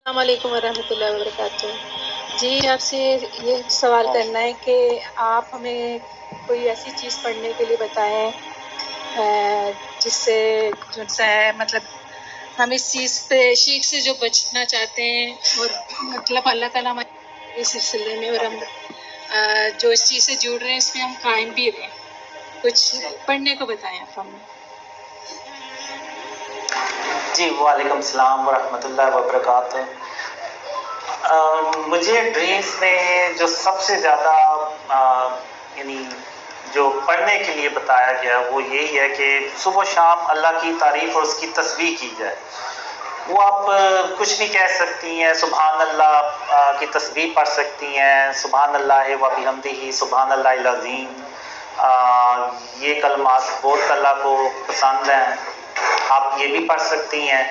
السلام علیکم ورحمۃ اللہ وبرکاتہ۔ جی آپ سے یہ سوال کرنا ہے کہ آپ ہمیں کوئی ایسی چیز پڑھنے کے لیے بتائیں جس سے جو ہے مطلب ہم اس چیز پہ شرک سے جو بچنا چاہتے ہیں اور مطلب اللہ تعالیٰ ہمارے اس سلسلے میں اور ہم جو اس چیز سے جڑ رہے ہیں اس میں ہم قائم بھی رہیں، کچھ پڑھنے کو بتائیں آپ ہمیں۔ جی وعلیکم السلام ورحمۃ اللہ وبرکاتہ۔ مجھے ڈریمز میں جو سب سے زیادہ یعنی جو پڑھنے کے لیے بتایا گیا وہ یہی ہے کہ صبح و شام اللہ کی تعریف اور اس کی تسبیح کی جائے۔ وہ آپ کچھ بھی کہہ سکتی ہیں، سبحان اللہ کی تسبیح پڑھ سکتی ہیں، سبحان اللہ و بحمدہ، سبحان اللہ العظیم، یہ کلمات بہت اللہ کو پسند ہیں، آپ یہ بھی پڑھ سکتی ہیں۔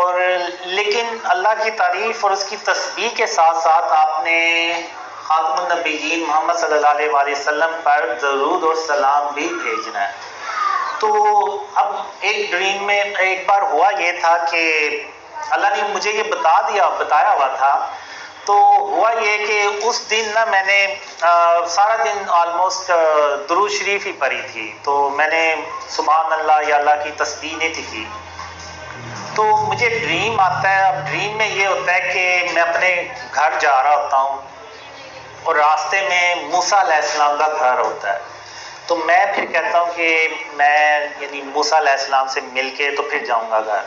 اور لیکن اللہ کی تعریف اور اس کی تسبیح کے ساتھ ساتھ آپ نے خاتم النبیین محمد صلی اللہ علیہ وآلہ وسلم پر درود اور سلام بھی بھیجنا ہے۔ تو اب ایک ڈریم میں ایک بار ہوا یہ تھا کہ اللہ نے مجھے یہ بتایا ہوا تھا، تو ہوا یہ کہ اس دن نا میں نے سارا دن آلموسٹ درود شریف ہی پڑھی تھی، تو میں نے سبحان اللہ یا اللہ کی تسبیح نہیں تھی کی۔ تو مجھے ڈریم آتا ہے، اب ڈریم میں یہ ہوتا ہے کہ میں اپنے گھر جا رہا ہوتا ہوں اور راستے میں موسیٰ علیہ السلام کا گھر ہوتا ہے، تو میں پھر کہتا ہوں کہ میں یعنی موسیٰ علیہ السلام سے مل کے تو پھر جاؤں گا گھر۔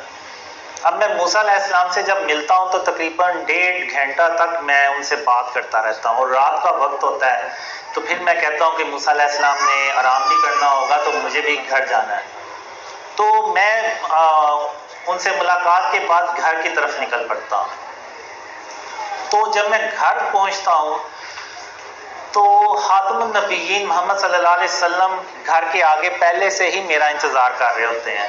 اب میں موسیٰ علیہ السلام سے جب ملتا ہوں تو تقریباً 1.5 گھنٹہ تک میں ان سے بات کرتا رہتا ہوں، اور رات کا وقت ہوتا ہے تو پھر میں کہتا ہوں کہ موسیٰ علیہ السلام نے آرام بھی کرنا ہوگا تو مجھے بھی گھر جانا ہے۔ تو میں ان سے ملاقات کے بعد گھر کی طرف نکل پڑتا ہوں۔ تو جب میں گھر پہنچتا ہوں تو خاتم النبیین محمد صلی اللہ علیہ وسلم گھر کے آگے پہلے سے ہی میرا انتظار کر رہے ہوتے ہیں۔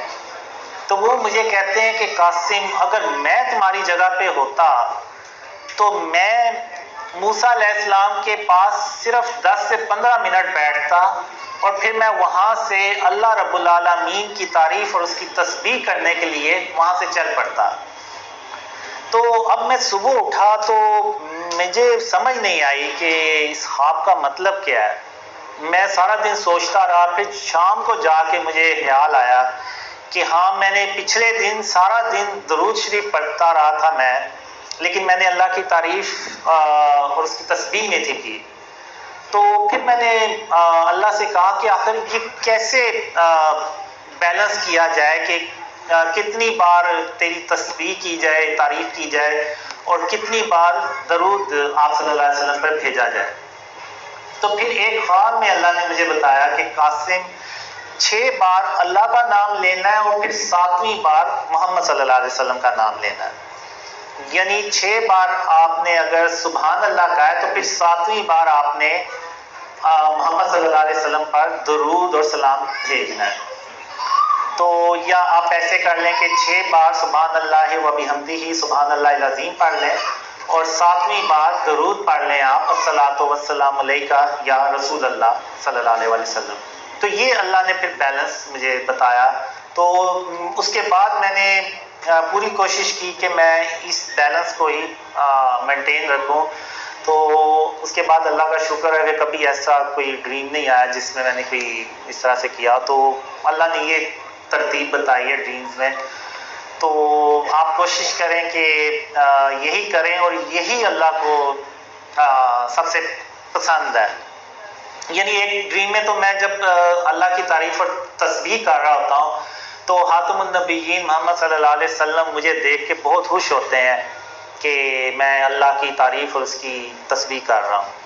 تو وہ مجھے کہتے ہیں کہ قاسم، اگر میں تمہاری جگہ پہ ہوتا تو میں موسیٰ علیہ السلام کے پاس صرف 10 سے 15 منٹ بیٹھتا اور پھر میں وہاں سے اللہ رب العالمین کی تعریف اور اس کی تسبیح کرنے کے لیے وہاں سے چل پڑتا۔ تو اب میں صبح اٹھا تو مجھے سمجھ نہیں آئی کہ اس خواب کا مطلب کیا ہے۔ میں سارا دن سوچتا رہا، پھر شام کو جا کے مجھے خیال آیا کہ ہاں میں نے پچھلے دن سارا دن درود شریف پڑھتا رہا تھا میں، لیکن میں نے اللہ کی تعریف اور اس کی تسبیح نہیں تھی کی۔ تو پھر میں نے اللہ سے کہا کہ آخر یہ کیسے بیلنس کیا جائے کہ کتنی بار تیری تسبیح کی جائے، تعریف کی جائے، اور کتنی بار درود آپ صلی اللہ علیہ وسلم پر بھیجا جائے۔ تو پھر ایک خواب میں اللہ نے مجھے بتایا کہ قاسم 6 بار اللہ کا نام لینا ہے اور پھر 7ویں بار محمد صلی اللہ علیہ وسلم کا نام لینا ہے۔ یعنی 6 بار آپ نے اگر سبحان اللہ کہا ہے تو پھر 7ویں بار آپ نے محمد صلی اللہ علیہ وسلم پر درود اور سلام بھیجنا ہے۔ تو یا آپ ایسے کر لیں کہ 6 بار سبحان اللہ و بحمدہ سبحان اللہ العظیم پڑھ لیں اور 7ویں بار درود پڑھ لیں آپ، الصلاۃ والسلام علیکہ یا رسول اللہ صلی اللہ علیہ وسلم۔ تو یہ اللہ نے پھر بیلنس مجھے بتایا۔ تو اس کے بعد میں نے پوری کوشش کی کہ میں اس بیلنس کو ہی مینٹین رکھوں۔ تو اس کے بعد اللہ کا شکر ہے کہ کبھی ایسا کوئی ڈریم نہیں آیا جس میں نے کوئی اس طرح سے کیا۔ تو اللہ نے یہ ترتیب بتائی ہے ڈریمز میں، تو آپ کوشش کریں کہ یہی کریں، اور یہی اللہ کو سب سے پسند ہے۔ یعنی ایک ڈریم میں تو میں جب اللہ کی تعریف اور تسبیح کر رہا ہوتا ہوں تو خاتم النبیین محمد صلی اللہ علیہ وسلم مجھے دیکھ کے بہت خوش ہوتے ہیں کہ میں اللہ کی تعریف اور اس کی تسبیح کر رہا ہوں۔